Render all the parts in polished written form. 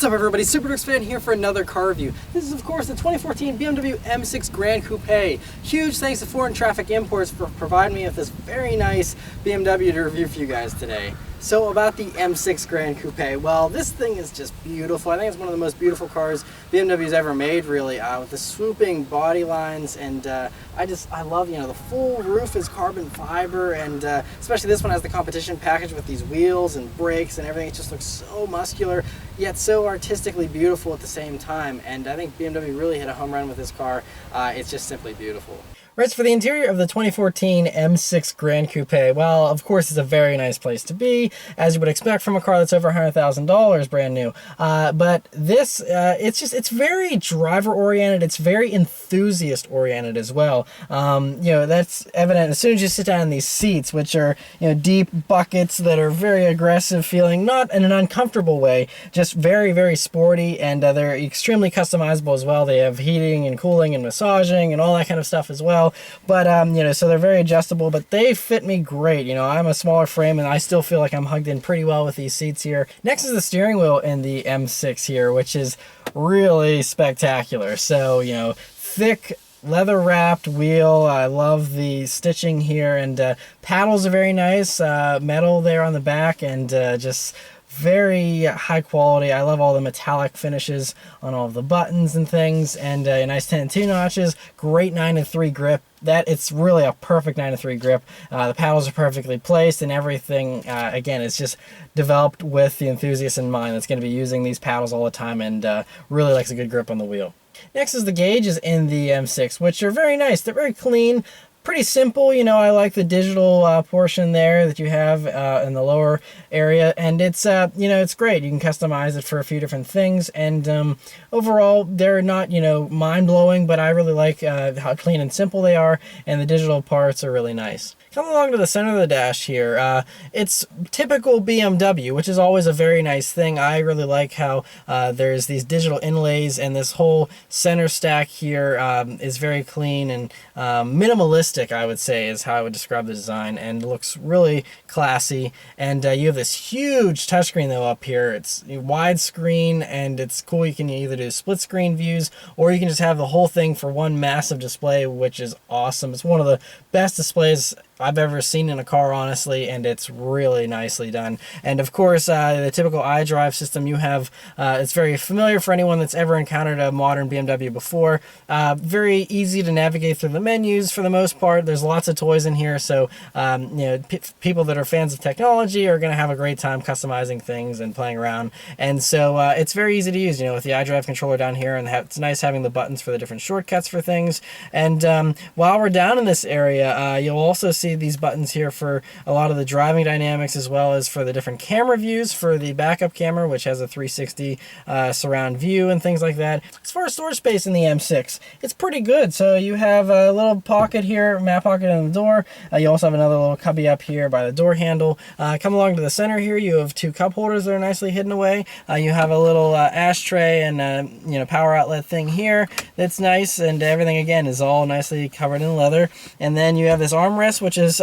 What's up everybody, SuperDrix fan here for another car review. This is of course the 2014 BMW M6 Gran Coupe. Huge thanks to Foreign Traffic Imports for providing me with this very nice BMW to review for you guys today. So about the M6 Gran Coupe, well this thing is just beautiful. I think it's one of the most beautiful cars BMW's ever made really, with the swooping body lines, and I love, you know, the full roof is carbon fiber, and especially this one has the competition package with these wheels and brakes and everything. It just looks so muscular yet so artistically beautiful at the same time, and I think BMW really hit a home run with this car. It's just simply beautiful. Right, for the interior of the 2014 M6 Gran Coupe, well, of course, it's a very nice place to be, as you would expect from a car that's over $100,000 brand new. But this, it's very driver-oriented. It's very enthusiast-oriented as well. You know, that's evident as soon as you sit down in these seats, which are, you know, deep buckets that are very aggressive feeling, not in an uncomfortable way, just very, very sporty, and they're extremely customizable as well. They have heating and cooling and massaging and all that kind of stuff as well. But you know, so they're very adjustable, but they fit me great. You know, I'm a smaller frame and I still feel like I'm hugged in pretty well with these seats here. Next is the steering wheel in the M6 here, which is really spectacular. So, you know, thick leather wrapped wheel. I love the stitching here, and paddles are very nice, metal there on the back, and just very high quality. I love all the metallic finishes on all of the buttons and things, and a nice 10-2 notches, great 9-3 grip. It's really a perfect 9-3 grip. The paddles are perfectly placed, and everything, again, is just developed with the enthusiast in mind that's going to be using these paddles all the time, and really likes a good grip on the wheel. Next is the gauges in the M6, which are very nice. They're very clean. Pretty simple, you know. I like the digital portion there that you have in the lower area, and it's you know, it's great. You can customize it for a few different things, and overall they're not, you know, mind-blowing, but I really like how clean and simple they are, and the digital parts are really nice. Coming along to the center of the dash here, it's typical BMW, which is always a very nice thing. I really like how there's these digital inlays, and this whole center stack here is very clean and minimalistic, I would say, is how I would describe the design, and looks really classy. And you have this huge touchscreen though up here. It's widescreen, and it's cool. You can either do split screen views, or you can just have the whole thing for one massive display, which is awesome. It's one of the best displays I've ever seen in a car, honestly, and it's really nicely done. And of course, the typical iDrive system you have, it's very familiar for anyone that's ever encountered a modern BMW before. Very easy to navigate through the menus for the most part. There's lots of toys in here, so you know, people that are fans of technology are going to have a great time customizing things and playing around. And so it's very easy to use, you know, with the iDrive controller down here, and it's nice having the buttons for the different shortcuts for things. And while we're down in this area, you'll also see these buttons here for a lot of the driving dynamics, as well as for the different camera views for the backup camera, which has a 360 surround view and things like that. As far as storage space in the M6, it's pretty good. So you have a little pocket here, map pocket in the door. You also have another little cubby up here by the door handle. Come along to the center here, you have two cup holders that are nicely hidden away. You have a little ashtray and you know, power outlet thing here that's nice, and everything again is all nicely covered in leather. And then you have this armrest, which is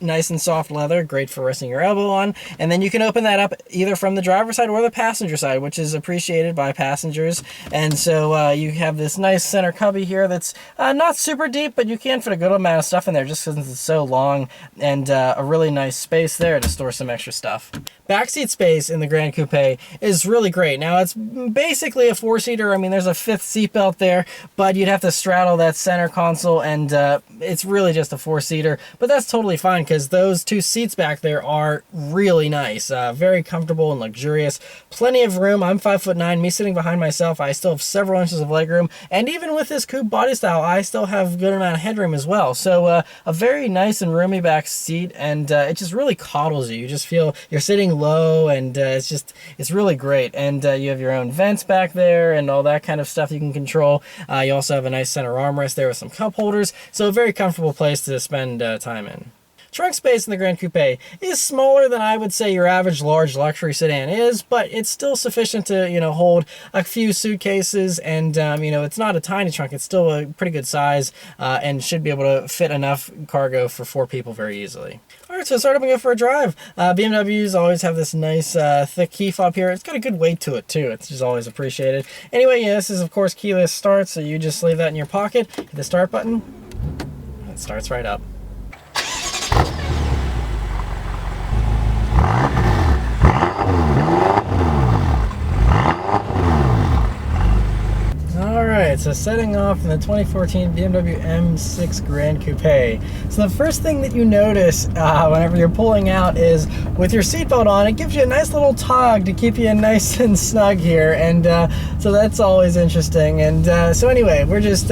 nice and soft leather, great for resting your elbow on. And then you can open that up either from the driver's side or the passenger side, which is appreciated by passengers. And so you have this nice center cubby here that's not super deep, but you can fit a good amount of stuff in there just because it's so long, and a really nice space there to store some extra stuff. Backseat space in the Gran Coupe is really great. Now, it's basically a four-seater. I mean, there's a fifth seatbelt there, but you'd have to straddle that center console, and it's really just a four-seater. But that's totally fine, because those two seats back there are really nice. Very comfortable and luxurious. Plenty of room. I'm 5'9". Me sitting behind myself, I still have several inches of legroom. And even with this coupe body style, I still have a good amount of headroom as well. So a very nice and roomy back seat, and it just really coddles you. You just feel you're sitting low, and it's really great. And you have your own vents back there and all that kind of stuff you can control. You also have a nice center armrest there with some cup holders, so a very comfortable place to spend time in. Trunk space in the Gran Coupe is smaller than I would say your average large luxury sedan is, but it's still sufficient to, hold a few suitcases, and, it's not a tiny trunk. It's still a pretty good size, and should be able to fit enough cargo for 4 people very easily. All right, so start up and go for a drive. BMWs always have this nice thick key fob here. It's got a good weight to it too. It's just always appreciated. Anyway, yeah, this is of course keyless start, so you just leave that in your pocket, hit the start button, it starts right up. Alright, so setting off in the 2014 BMW M6 Gran Coupe. So the first thing that you notice whenever you're pulling out is with your seatbelt on, it gives you a nice little tug to keep you nice and snug here, and so that's always interesting. And so anyway, we're just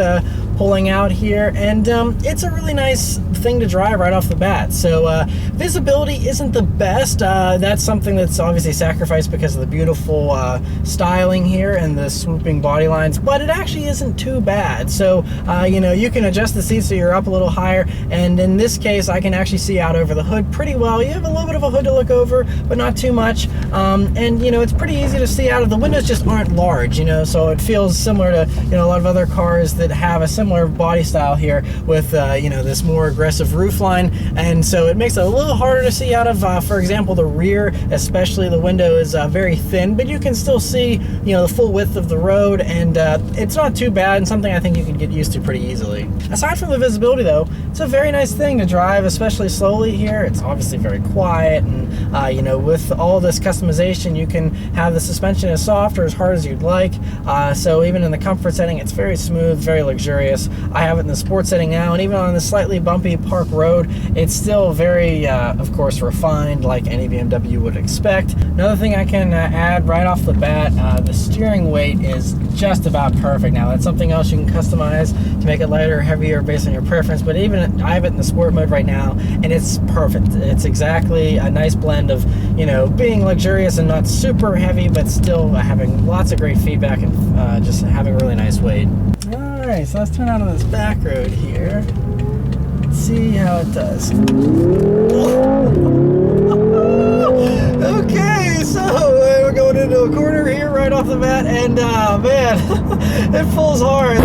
pulling out here, and it's a really nice thing to drive right off the bat. So visibility isn't the best. That's something that's obviously sacrificed because of the beautiful styling here and the swooping body lines, but it actually isn't too bad. So you can adjust the seats so you're up a little higher, and in this case I can actually see out over the hood pretty well. You have a little bit of a hood to look over, but not too much, and it's pretty easy to see out of. The windows just aren't large, so it feels similar to a lot of other cars that have a similar body style here with this more aggressive roofline, and so it makes it a little harder to see out of. For example, the rear, especially, the window is very thin, but you can still see the full width of the road, and it's not too bad, and something I think you can get used to pretty easily. Aside from the visibility though, it's a very nice thing to drive, especially slowly here. It's obviously very quiet, and with all this customization, you can have the suspension as soft or as hard as you'd like, so even in the comfort setting, it's very smooth, very luxurious. I have it in the sports setting now, and even on the slightly bumpy park road, it's still very, of course, refined like any BMW would expect. Another thing I can add right off the bat, the steering weight is just about perfect. Now that's something else you can customize to make it lighter or heavier based on your preference, but even I have it in the sport mode right now, and it's perfect. It's exactly a nice blend of being luxurious and not super heavy, but still having lots of great feedback and just having a really nice weight. Alright, so let's turn out on this back road here. Let's see how it does. Okay, so we're going into a corner here right off the bat, and man, it pulls hard.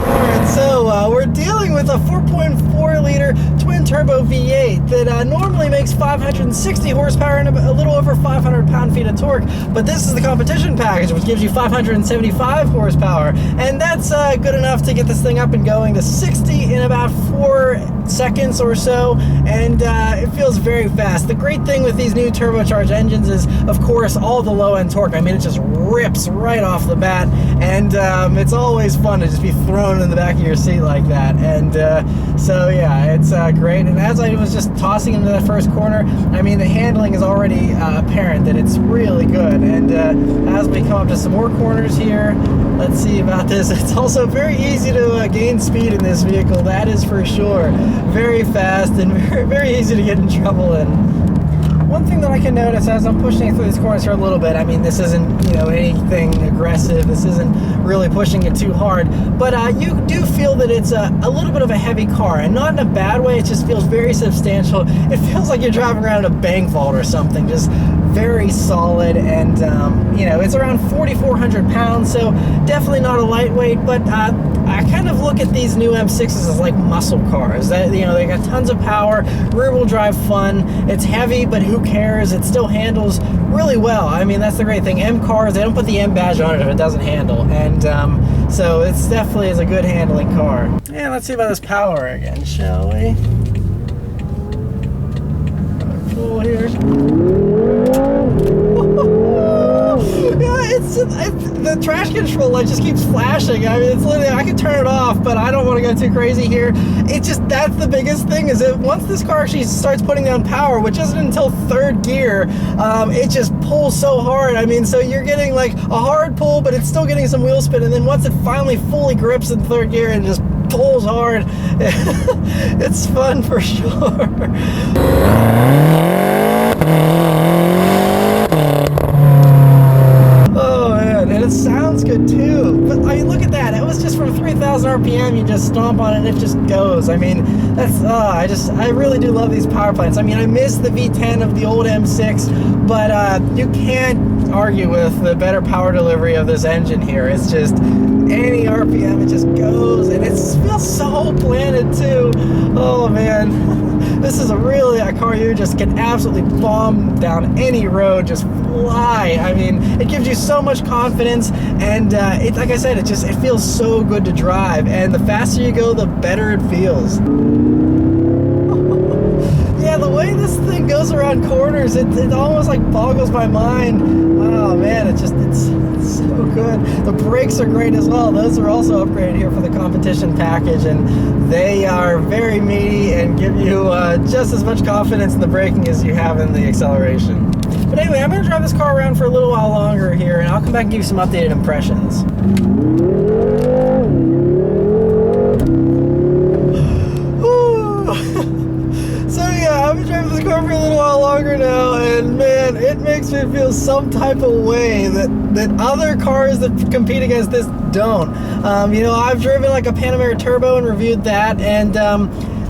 Alright, so we're dealing with a 4.4 liter twin turbo V8 that normally makes 560 horsepower and a little over 500 pound-feet of torque, but this is the competition package, which gives you 575 horsepower, and that's good enough to get this thing up and going to 60 in about 4 seconds or so, and it feels very fast. The great thing with these new turbocharged engines is, of course, all the low-end torque. I mean, it just rips right off the bat, and it's always fun to just be thrown in the back of your seat like that. And so yeah, it's great. And as I was just tossing into that first corner, I mean, the handling is already apparent that it's really good. And as we come up to some more corners here, let's see about this. It's also very easy to gain speed in this vehicle, that is for sure. Very fast and very, very easy to get in trouble in. One thing that I can notice as I'm pushing through these corners here a little bit, I mean, this isn't, anything aggressive. This isn't really pushing it too hard, but you do feel that it's a little bit of a heavy car, and not in a bad way. It just feels very substantial. It feels like you're driving around a bank vault or something, just very solid, and it's around 4,400 pounds, so definitely not a lightweight, but I kind of look at these new M6s as like muscle cars. That they got tons of power, rear-wheel drive fun. It's heavy, but who cares? It still handles really well. I mean, that's the great thing. M cars, they don't put the M badge on it if it doesn't handle, and so it's definitely is a good handling car. Yeah, let's see about this power again, shall we? Cool here. Yeah, the trash control light just keeps flashing. I mean, it's literally, I can turn it off, but I don't want to go too crazy here. That's the biggest thing, is that once this car actually starts putting down power, which isn't until third gear, it just pulls so hard. I mean, so you're getting like a hard pull, but it's still getting some wheel spin, and then once it finally fully grips in third gear and just pulls hard, it's fun for sure. And it sounds good too. But I mean, look at that. It was just from 3,000 RPM, you just stomp on it and it just goes. I mean, that's, I really do love these power plants. I mean, I miss the V10 of the old M6, but you can't argue with the better power delivery of this engine here. It's just, any RPM, it just goes, and it feels so planted too. Oh man, this is a car you just can absolutely bomb down any road, just fly. I mean, it gives you so much confidence, and like I said, it feels so good to drive, and the faster you go, the better it feels. Yeah, the way this thing goes around corners, it almost like boggles my mind. Oh man, it's so good. The brakes are great as well. Those are also upgraded here for the competition package, and they are very meaty and give you just as much confidence in the braking as you have in the acceleration. But anyway, I'm going to drive this car around for a little while longer here, and I'll come back and give you some updated impressions. I've been driving this car for a little while longer now, and man, it makes me feel some type of way that other cars that compete against this don't. You know, I've driven like a Panamera Turbo and reviewed that, and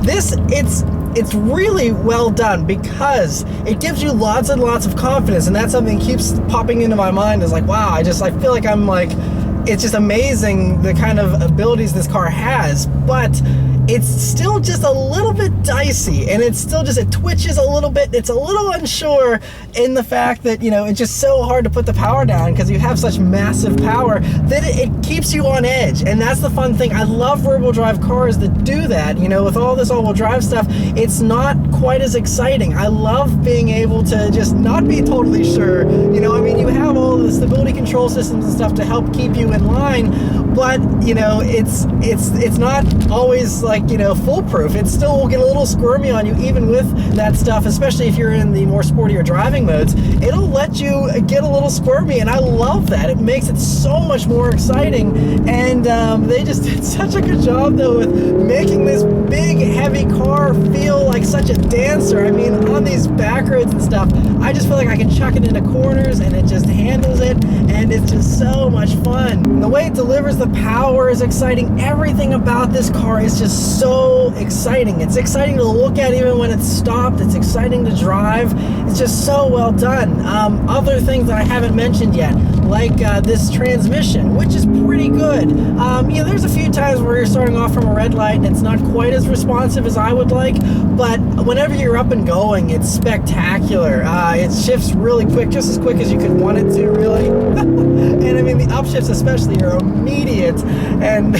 it's really well done because it gives you lots and lots of confidence, and that's something that keeps popping into my mind. Is like, wow, I feel like I'm like, it's just amazing the kind of abilities this car has, but it's still just a little bit dicey, and it's still just, it twitches a little bit. It's a little unsure in the fact that, you know, it's just so hard to put the power down because you have such massive power that it keeps you on edge. And that's the fun thing. I love rear-wheel drive cars that do that. You know, with all this all-wheel drive stuff, it's not quite as exciting. I love being able to just not be totally sure. You know, I mean, you have all the stability control systems and stuff to help keep you in line, but, you know, it's not always like, you know, foolproof. It still will get a little squirmy on you even with that stuff, especially if you're in the more sportier driving modes. It'll let you get a little squirmy, and I love that. It makes it so much more exciting, and they just did such a good job though with making this big heavy car feel like such a dancer. I mean, on these back roads and stuff, I just feel like I can chuck it into corners and it just handles it, and it's just so much fun. And the way it delivers the power is exciting. Everything about this car is just so exciting. It's exciting to look at even when it's stopped. It's exciting to drive. It's just so well done. Other things that I haven't mentioned yet, like this transmission, which is pretty good. You know, there's a few times where you're starting off from a red light and it's not quite as responsive as I would like, but whenever you're up and going, it's spectacular. It shifts really quick, just as quick as you could want it to, really. And I mean, the upshifts especially are immediate, and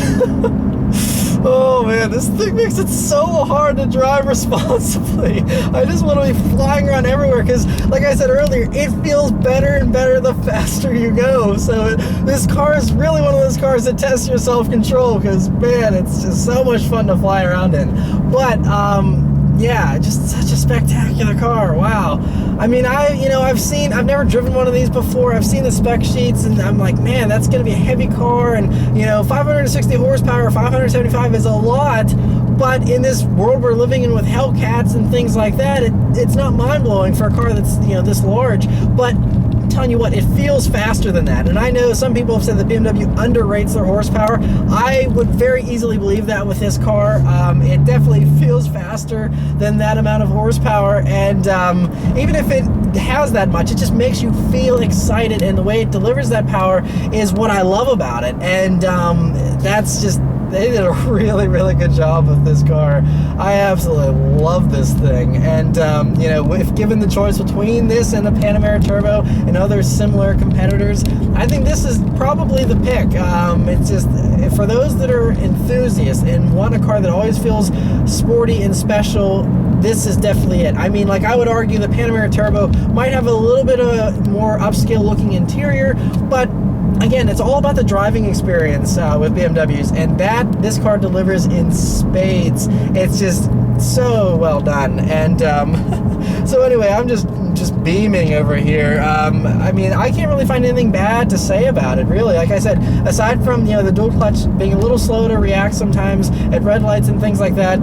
oh man, this thing makes it so hard to drive responsibly. I just want to be flying around everywhere because, like I said earlier, it feels better and better the faster you go. So this car is really one of those cars that tests your self-control because, man, it's just so much fun to fly around in. But yeah, just such a spectacular car. Wow. I mean, I've never driven one of these before. I've seen the spec sheets, and I'm like, man, that's going to be a heavy car. And, you know, 560 horsepower, 575 is a lot. But in this world we're living in with Hellcats and things like that, it's not mind-blowing for a car that's, you know, this large. But I'm telling you what, it feels faster than that. And I know some people have said that BMW underrates their horsepower. I would very easily believe that with this car. It definitely feels faster than that amount of horsepower, and even if it has that much, it just makes you feel excited, and the way it delivers that power is what I love about it. And that's just, they did a really, really good job with this car. I absolutely love this thing. And, you know, if given the choice between this and a Panamera Turbo and other similar competitors, I think this is probably the pick. It's just, for those that are enthusiasts and want a car that always feels sporty and special, this is definitely it. I mean, like, I would argue the Panamera Turbo might have a little bit of a more upscale looking interior, but again, it's all about the driving experience with BMWs, and this car delivers in spades. It's just so well done. And so anyway, I'm just just beaming over here. I mean, I can't really find anything bad to say about it, really. Like I said, aside from, the dual clutch being a little slow to react sometimes at red lights and things like that,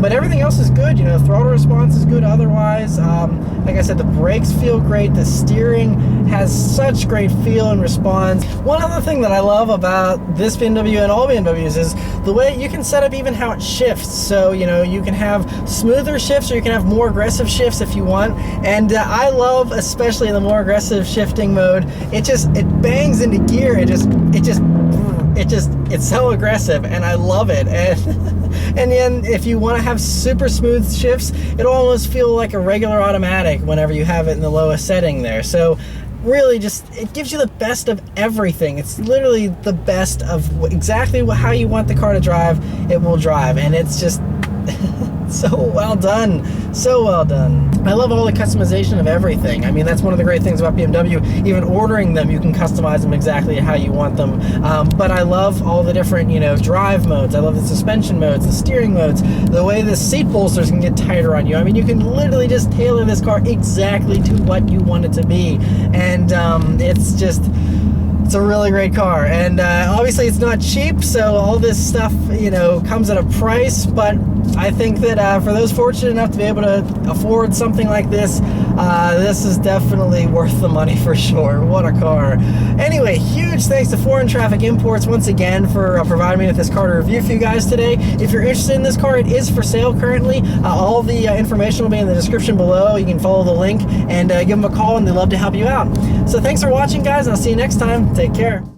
but everything else is good. Throttle response is good otherwise. Like I said, the brakes feel great. The steering has such great feel and response. One other thing that I love about this BMW and all BMWs is the way you can set up even how it shifts. So, you can have smoother shifts, or you can have more aggressive shifts if you want. And I love, especially in the more aggressive shifting mode, it bangs into gear. It's so aggressive, and I love it. And then if you want to have super smooth shifts, it'll almost feel like a regular automatic whenever you have it in the lowest setting there. So really, it gives you the best of everything. It's literally the best of exactly how you want the car to drive. It will drive, and it's just so well done. So well done. I love all the customization of everything. I mean, that's one of the great things about BMW. Even ordering them, you can customize them exactly how you want them. But I love all the different, drive modes. I love the suspension modes, the steering modes, the way the seat bolsters can get tighter on you. I mean, you can literally just tailor this car exactly to what you want it to be. And it's a really great car. And obviously it's not cheap, so all this stuff, comes at a price, but I think that for those fortunate enough to be able to afford something like this, this is definitely worth the money for sure. What a car. Anyway, huge thanks to Foreign Traffic Imports once again for providing me with this car to review for you guys today. If you're interested in this car, it is for sale currently. All the information will be in the description below. You can follow the link and give them a call, and they'd love to help you out. So thanks for watching, guys, and I'll see you next time. Take care.